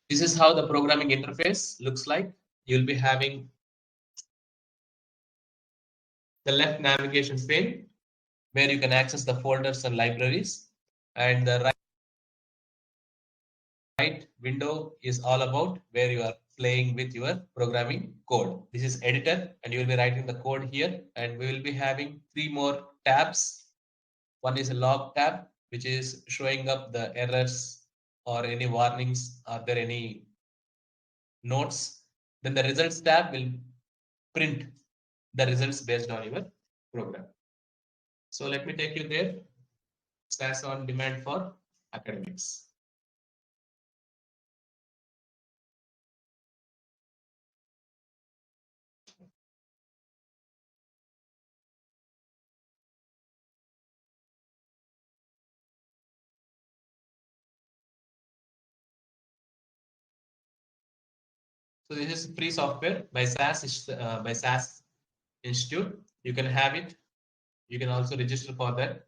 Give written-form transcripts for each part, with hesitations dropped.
This is how the programming interface looks like. You'll be having the left navigation pane where you can access the folders and libraries, and the right window is all about where you are playing with your programming code. This is editor, and you will be writing the code here, and we will be having three more tabs. One is a log tab, which is showing up the errors or any warnings. Are there any notes? Then the results tab will print the results based on your program. So let me take you there. SAS on demand for academics. So this is free software by SAS Institute. You can have it. You can also register for that.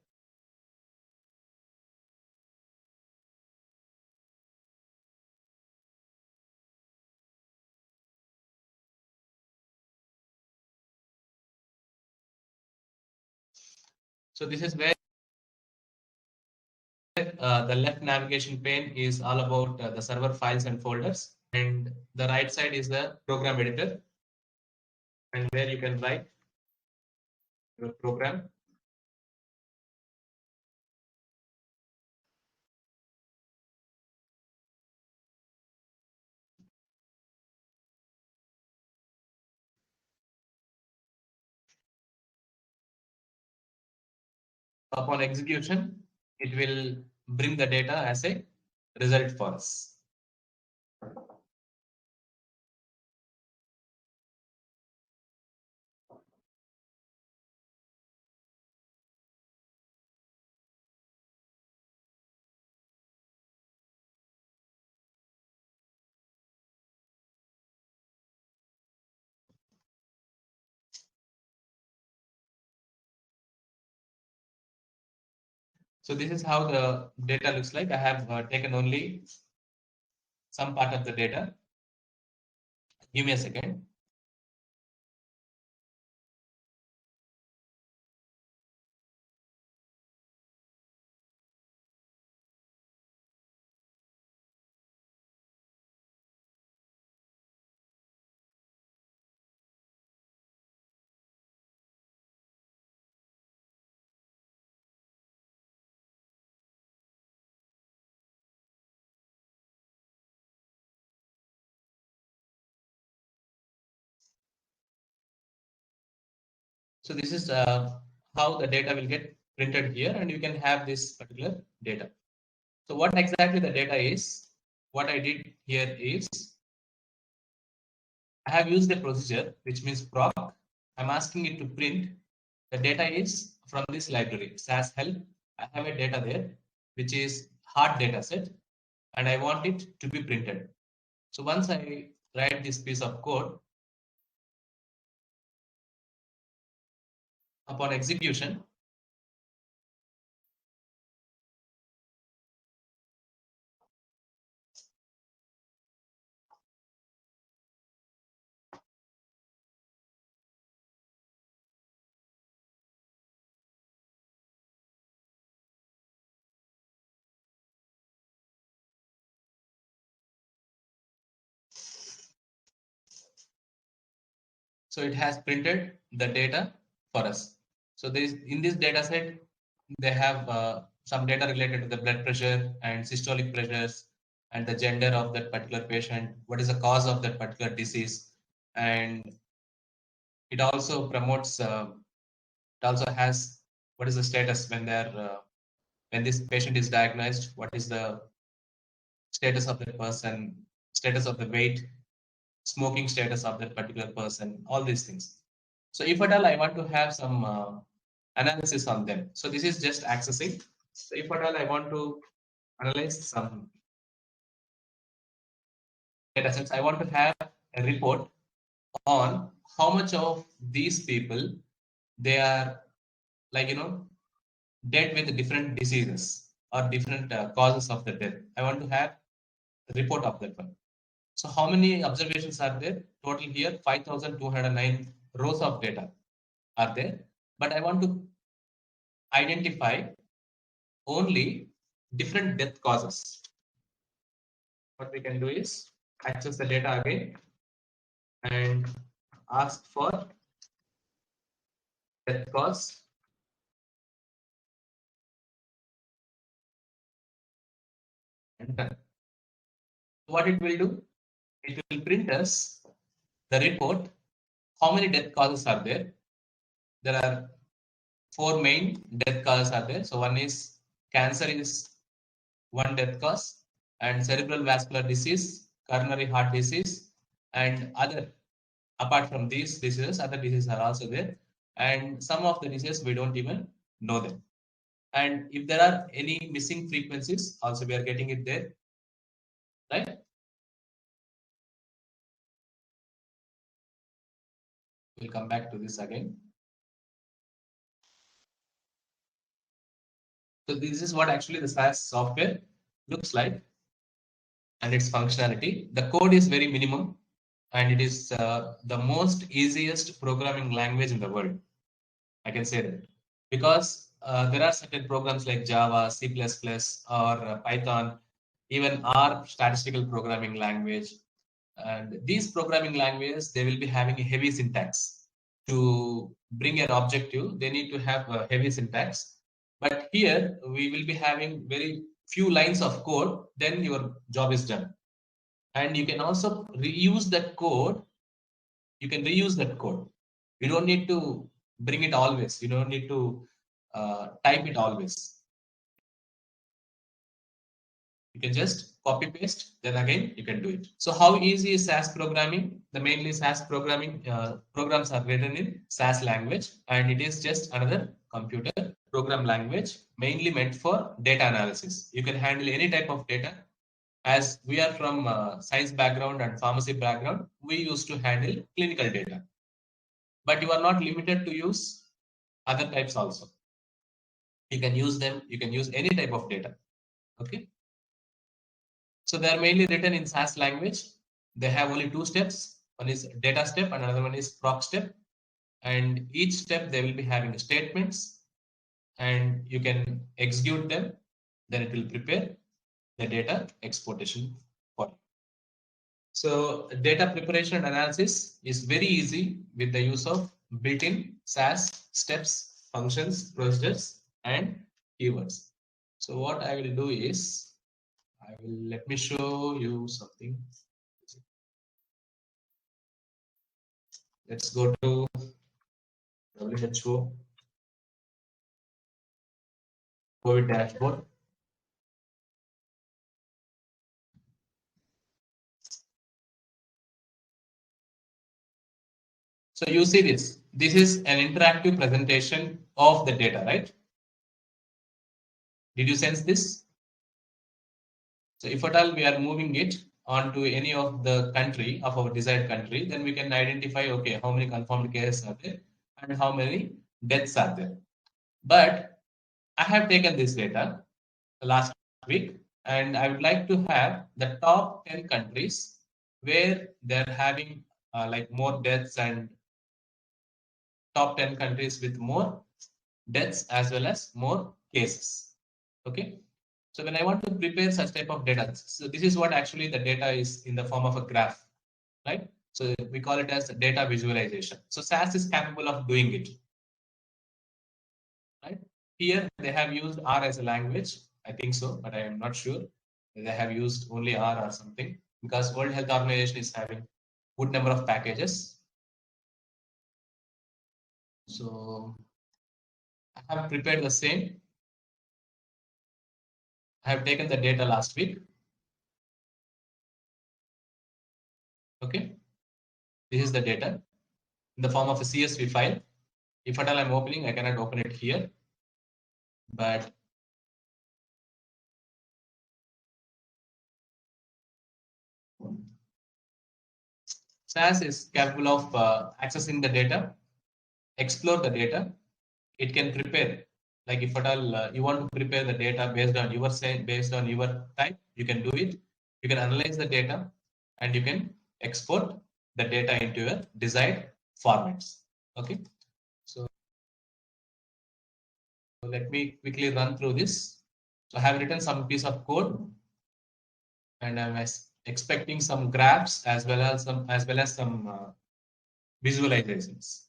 So this is where the left navigation pane is all about the server files and folders, and the right side is the program editor, and where you can write your program. Upon execution, it will bring the data as a result for us. So this is how the data looks like. I have taken only some part of the data. Give me a second. So this is how the data will get printed here, and you can have this particular data. So what exactly the data is, what I did here is, I have used a procedure which means proc. I'm asking it to print. The data is from this library, SAS help. I have a data there, which is hard data set, and I want it to be printed. So once I write this piece of code, upon execution, so it has printed the data for us. So in this data set, they have some data related to the blood pressure and systolic pressures and the gender of that particular patient, what is the cause of that particular disease, and it also promotes. It also has what is the status when they're when this patient is diagnosed, what is the status of that person, status of the weight, smoking status of that particular person, all these things. So if at all I want to have some analysis on them, so this is just accessing. So if at all I want to analyze some data sets, I want to have a report on how much of these people they are like dead with different diseases or different causes of the death. I want to have a report of that one. So how many observations are there? Total here 5,209 rows of data are there. But I want to identify only different death causes. What we can do is access the data again and ask for death cause. And done. What it will do? It will print us the report. How many death causes are there? There are four main death causes are there. So one is cancer is one death cause, and cerebral vascular disease, coronary heart disease, and other. Apart from these diseases, other diseases are also there, and some of the diseases we don't even know them. And if there are any missing frequencies, also we are getting it there, right? We'll come back to this again. So this is what actually the SAS software looks like and its functionality. The code is very minimum and it is the most easiest programming language in the world. I can say that because there are certain programs like Java, C++, or Python, even R, statistical programming language. And these programming languages, they will be having a heavy syntax. To bring an objective, they need to have a heavy syntax. But here, we will be having very few lines of code, then your job is done. And you can also reuse that code. You can reuse that code. You don't need to bring it always. You don't need to type it always. You can just copy paste, then again you can do it. So how easy is SAS programming? The mainly SAS programming programs are written in SAS language, and it is just another computer program language mainly meant for data analysis. You can handle any type of data. As we are from science background and pharmacy background, we used to handle clinical data. But you are not limited to use other types also. You can use them. You can use any type of data. Okay. So they are mainly written in SAS language. They have only two steps. One is data step and another one is proc step. And each step they will be having statements and you can execute them. Then it will prepare the data exportation for you. So data preparation and analysis is very easy with the use of built-in SAS steps, functions, procedures, and keywords. So what I will do is let me show you something. Let's go to WHO COVID dashboard. So you see this. This is an interactive presentation of the data, right? Did you sense this? So if at all we are moving it onto any of the country of our desired country, then we can identify, okay, how many confirmed cases are there and how many deaths are there. But I have taken this data last week and I would like to have the top 10 countries where they're having like more deaths and top 10 countries with more deaths as well as more cases. Okay. So when I want to prepare such type of data, so this is what actually the data is in the form of a graph, right? So we call it as data visualization. So SAS is capable of doing it, right? Here they have used R as a language. I think so, but I am not sure. They have used only R or something because World Health Organization is having good number of packages. So I have prepared the same. I have taken the data last week. Okay. This is the data in the form of a CSV file. If at all I'm opening, I cannot open it here. But SAS is capable of accessing the data, explore the data. It can prepare, like if at all you want to prepare the data based on your type, you can do it. You can analyze the data. and you can export the data into your desired formats. Okay, so let me quickly run through this. So I have written some piece of code, and I'm expecting some graphs as well as some visualizations.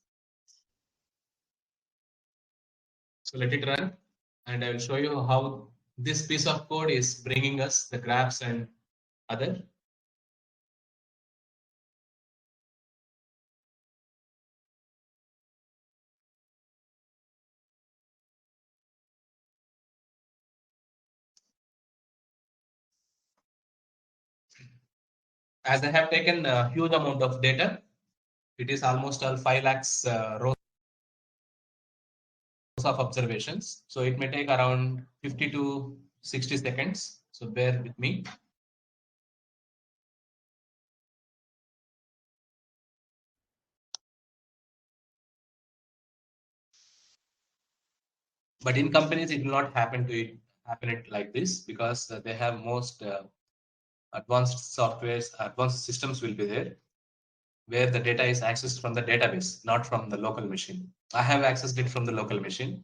So let it run, and I will show you how this piece of code is bringing us the graphs and other. As I have taken a huge amount of data, it is almost all 5 lakhs rows of observations. So it may take around 50 to 60 seconds. So bear with me. But in companies, it will not happen it like this, because they have most advanced softwares, advanced systems will be there, where the data is accessed from the database, not from the local machine. I have accessed it from the local machine.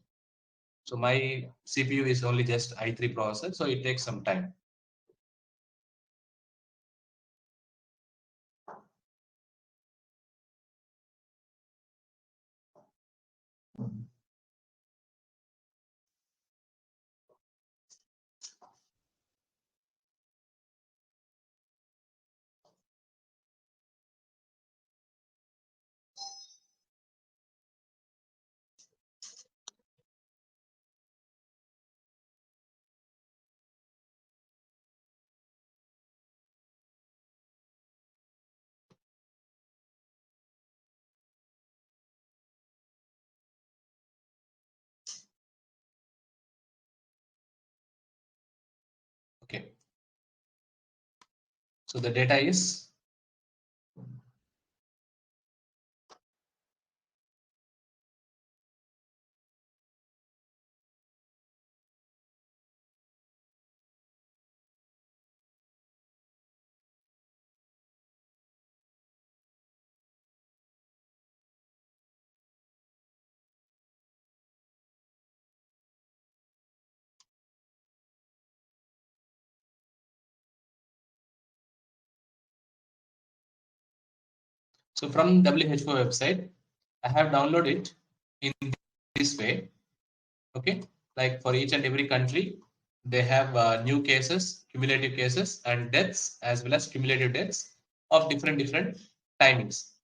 So my CPU is only just i3 processor, so it takes some time. Okay. So the data is, so from WHO website, I have downloaded it in this way. Okay, like for each and every country, they have new cases, cumulative cases, and deaths, as well as cumulative deaths of different timings.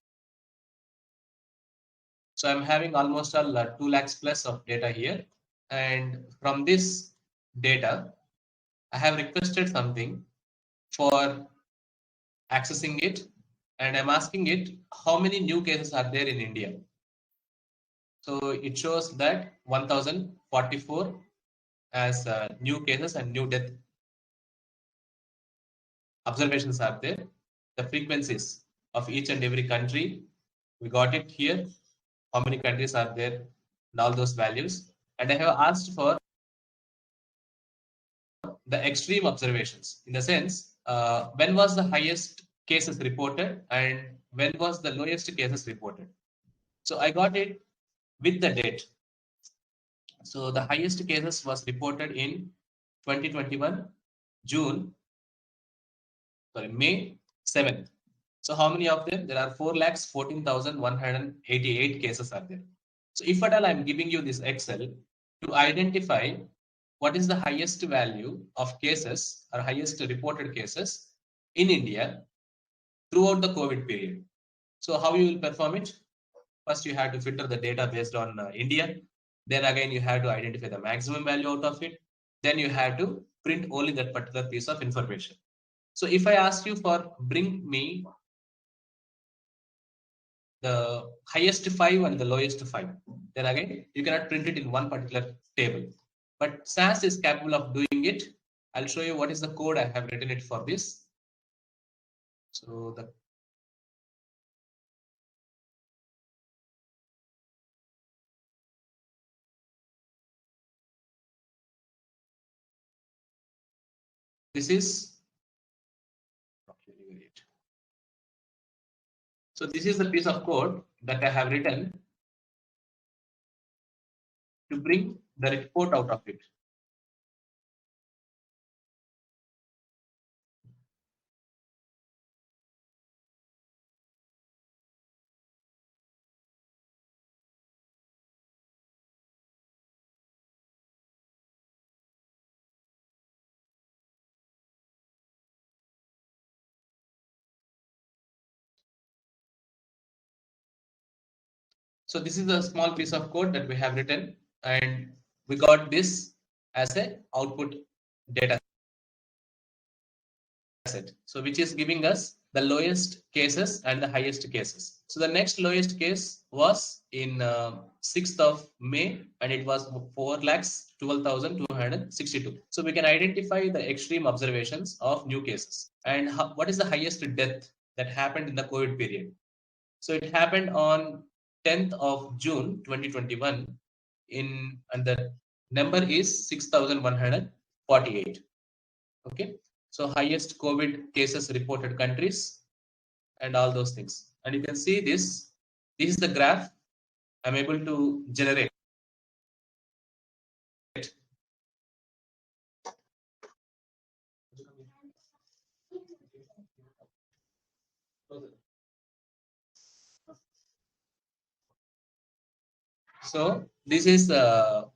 So I'm having almost all 2 lakhs plus of data here, and from this data, I have requested something for accessing it, and I'm asking it how many new cases are there in India. So it shows that 1044 as new cases and new death observations are there. The frequencies of each and every country, we got it here. How many countries are there, and all those values. And I have asked for the extreme observations, in the sense, when was the highest cases reported and when was the lowest cases reported. So I got it with the date. So the highest cases was reported in 2021 June, sorry, May 7th. So how many of them? There are 4,14,188 cases are there. So if at all I'm giving you this Excel to identify what is the highest value of cases or highest reported cases in India throughout the COVID period. So how you will perform it? First, you have to filter the data based on India. Then again, you have to identify the maximum value out of it. Then you have to print only that particular piece of information. So if I ask you for bring me the highest five and the lowest five, then again, you cannot print it in one particular table. But SAS is capable of doing it. I'll show you what is the code I have written it for this. So this is So this is the piece of code that I have written to bring the report out of it. So this is a small piece of code that we have written, and we got this as a output data set. So which is giving us the lowest cases and the highest cases. So the next lowest case was in 6th of May, and it was 4,12,262. So we can identify the extreme observations of new cases. And what is the highest death that happened in the COVID period? So it happened on 10th of June 2021 and the number is 6,148. Okay. So highest COVID cases reported countries and all those things. And you can see this. This is the graph I'm able to generate. So this is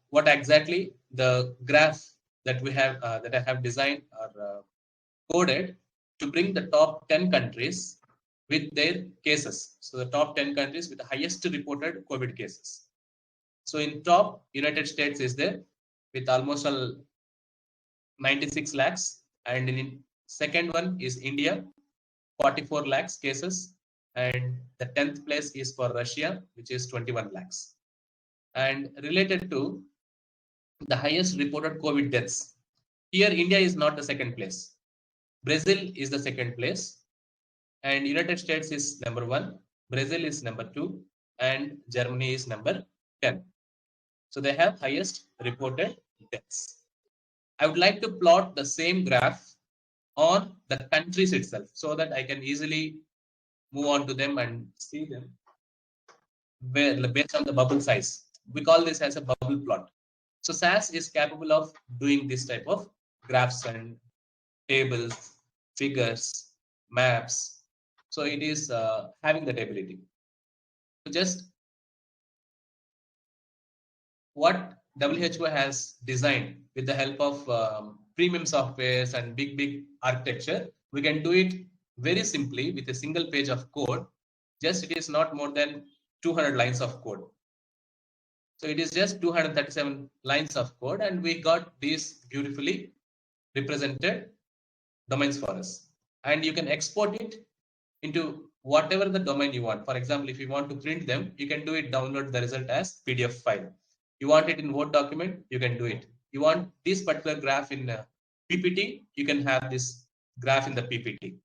what exactly the graph that we have that I have designed or coded to bring the top 10 countries with their cases. So the top 10 countries with the highest reported COVID cases. So in top, United States is there with almost 96 lakhs, and in second one is India, 44 lakhs cases, and the 10th place is for Russia, which is 21 lakhs. And related to the highest reported COVID deaths, here India is not the second place. Brazil is the second place, and United States is number 1, Brazil is number 2, and Germany is number 10. So they have highest reported deaths. I would like to plot the same graph on the countries itself so that I can easily move on to them and see them based on the bubble size. We call this as a bubble plot. So SAS is capable of doing this type of graphs and tables, figures, maps. So it is having that ability. So just what WHO has designed with the help of premium softwares and big architecture, we can do it very simply with a single page of code. Just it is not more than 200 lines of code. So it is just 237 lines of code, and we got these beautifully represented domains for us. And you can export it into whatever the domain you want. For example, if you want to print them, you can do it, download the result as PDF file. You want it in Word document, you can do it. You want this particular graph in PPT, you can have this graph in the PPT.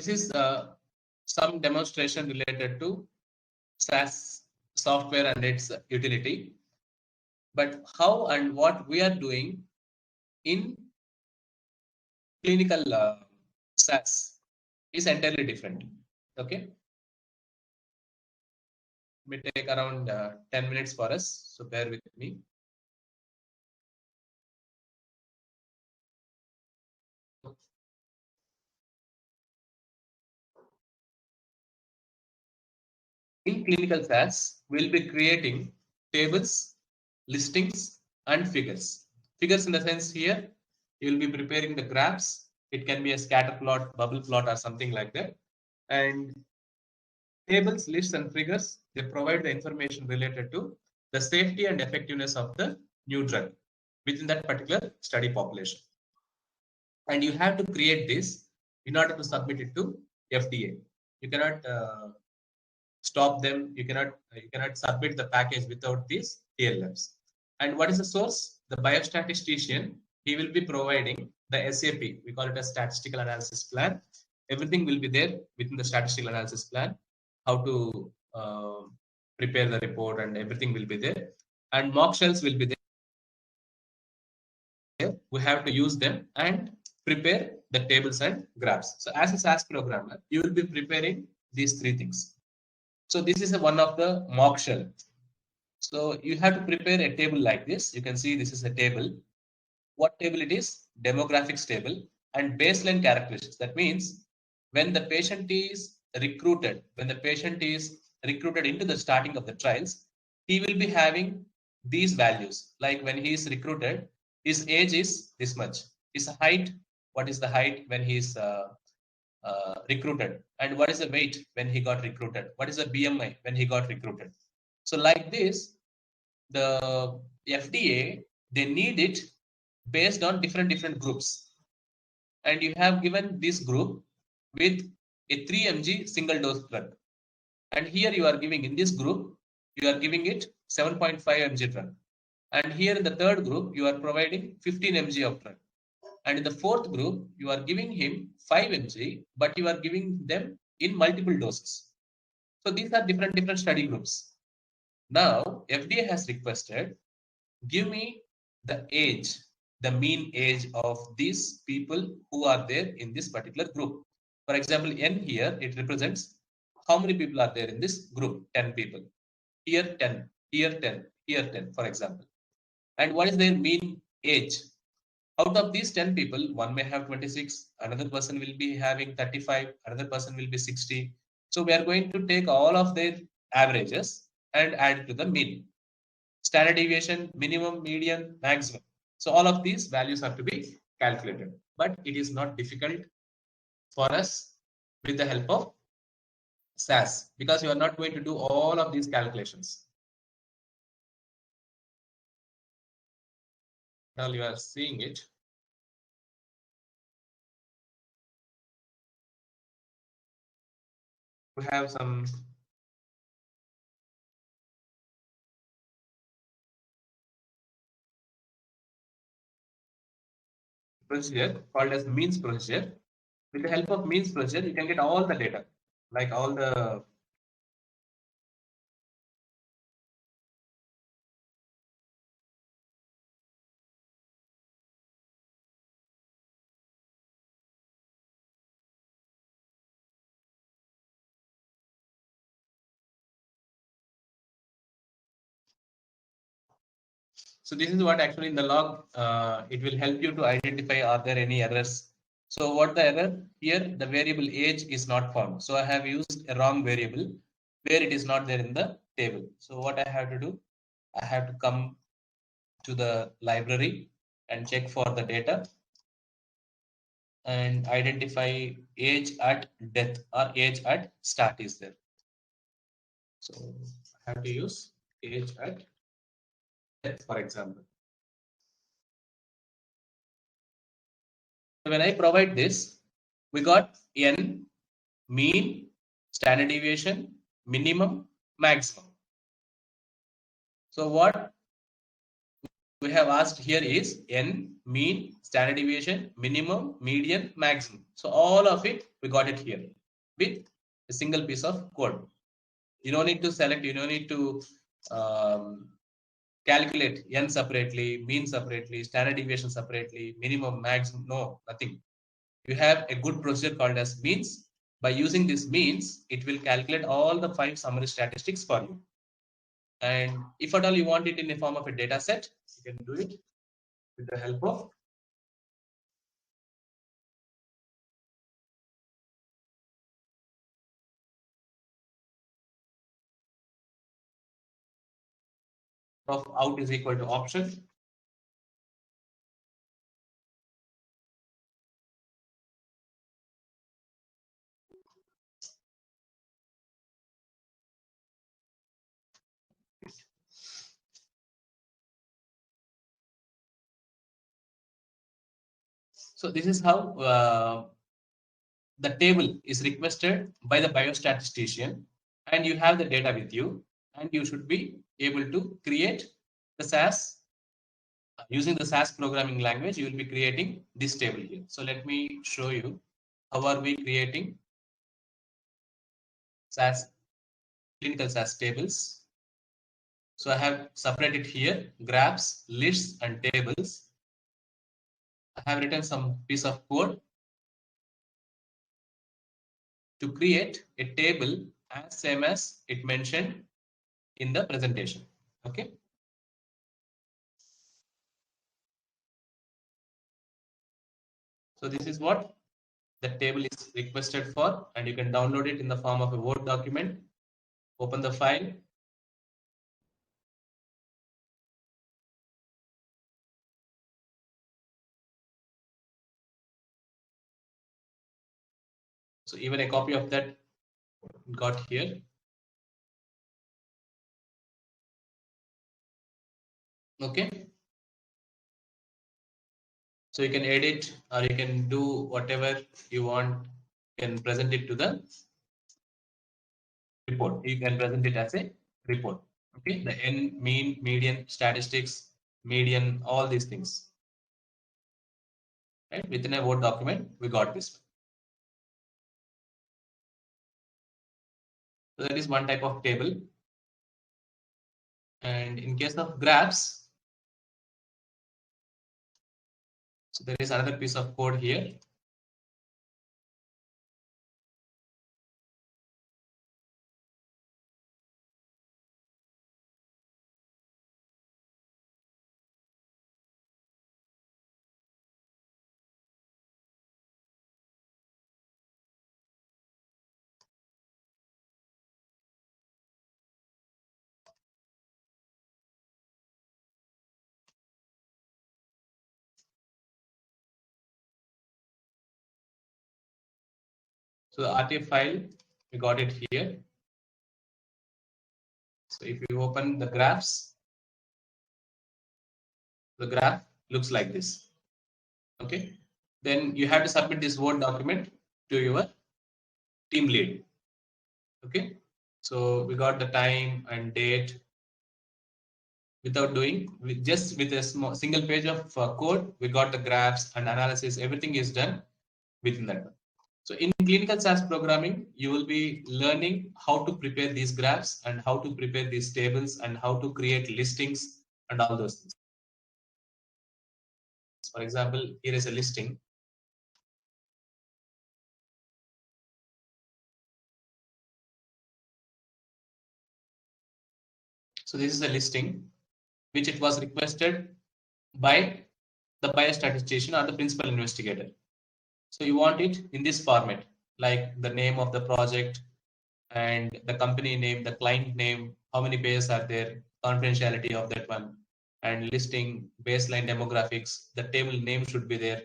This is some demonstration related to SAS software and its utility. But how and what we are doing in clinical SAS is entirely different. Okay. It may take around 10 minutes for us, so bear with me. In clinical SAS, we'll be creating tables, listings, and figures. Figures in the sense here, you'll be preparing the graphs. It can be a scatter plot, bubble plot, or something like that. And tables, lists, and figures, they provide the information related to the safety and effectiveness of the new drug within that particular study population. And you have to create this in order to submit it to FDA. You cannot stop them. You cannot submit the package without these TLFs. And what is the source? The biostatistician, he will be providing the SAP. We call it a statistical analysis plan. Everything will be there within the statistical analysis plan. How to prepare the report, and everything will be there. And mock shells will be there. We have to use them and prepare the tables and graphs. So as a SAS programmer, you will be preparing these three things. So this is one of the mock shell. So you have to prepare a table like this. You can see this is a table. What table it is? Demographics table and baseline characteristics. That means when the patient is recruited into the starting of the trials, he will be having these values. Like when he is recruited, his age is this much. His height, what is the height when he is recruited? And what is the weight when he got recruited? What is the BMI when he got recruited? So like this, the FDA, they need it based on different groups. And you have given this group with a 3 mg single dose drug. And here you are giving, in this group, you are giving it 7.5 mg drug. And here in the third group, you are providing 15 mg of drug. And in the fourth group, you are giving him 5 mg, but you are giving them in multiple doses. So these are different study groups. Now, FDA has requested, give me the age, the mean age of these people who are there in this particular group. For example, N here, it represents how many people are there in this group, 10 people. Here 10, here 10, here 10, for example. And what is their mean age? Out of these 10 people, one may have 26, another person will be having 35, another person will be 60. So we are going to take all of their averages and add it to the mean. Standard deviation, minimum, median, maximum. So all of these values have to be calculated. But it is not difficult for us with the help of SAS, because you are not going to do all of these calculations. Now you are seeing it. We have some procedure called as means procedure. With the help of means procedure, you can get all the data, like all the So this is what actually in the log, it will help you to identify are there any errors. So what the error here, the variable age is not found. So I have used a wrong variable where it is not there in the table. So what I have to do, I have to come to the library and check for the data and identify age at death or age at start is there. So I have to use age at death, for example. When I provide this, we got N, mean, standard deviation, minimum, maximum. So what we have asked here is N, mean, standard deviation, minimum, median, maximum. So all of it, we got it here with a single piece of code. You don't need to select, you don't need to calculate N separately, mean separately, standard deviation separately, minimum, maximum, no, nothing. You have a good procedure called as means. By using this means, it will calculate all the 5 summary statistics for you. And if at all you want it in the form of a data set, you can do it with the help of out is equal to option. So this is how the table is requested by the biostatistician, and you have the data with you, and you should be able to create the SAS. Using the SAS programming language, you will be creating this table here. So let me show you how are we creating SAS clinical SAS tables. So I have separated here graphs, lists, and tables. I have written some piece of code to create a table as same as it mentioned in the presentation. Okay. So this is what the table is requested for, and you can download it in the form of a Word document. Open the file. So even a copy of that got here. Okay. So you can edit or you can do whatever you want. You can present it to the report. You can present it as a report. Okay. The n, mean, median, statistics, median, all these things. Right. Within a Word document, we got this. So that is one type of table. And in case of graphs, so there is another piece of code here. So the RTF file, we got it here. So if you open the graphs, the graph looks like this. Okay. Then you have to submit this Word document to your team lead. Okay. So we got the time and date without doing, just with a small single page of code, we got the graphs and analysis. Everything is done within that. So in clinical SAS programming, you will be learning how to prepare these graphs and how to prepare these tables and how to create listings and all those things. For example, here is a listing. So this is a listing which it was requested by the biostatistician or the principal investigator. So you want it in this format, like the name of the project and the company name, the client name, how many payers are there, confidentiality of that one, and listing, baseline demographics, the table name should be there.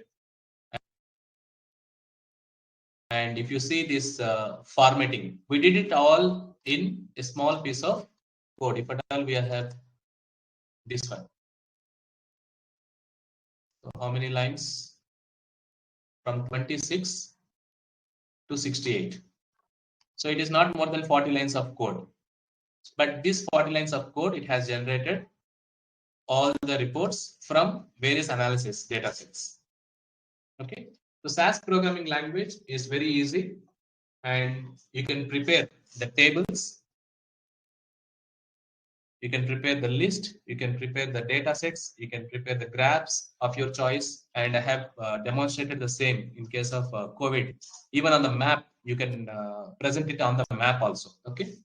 And if you see this formatting, we did it all in a small piece of code. If at all we have this one. So how many lines? From 26 to 68. So it is not more than 40 lines of code. But this 40 lines of code, it has generated all the reports from various analysis data sets. Okay. So SAS programming language is very easy, and you can prepare the tables, you can prepare the list, you can prepare the data sets, you can prepare the graphs of your choice. And I have demonstrated the same in case of COVID. Even on the map, you can present it on the map also. Okay.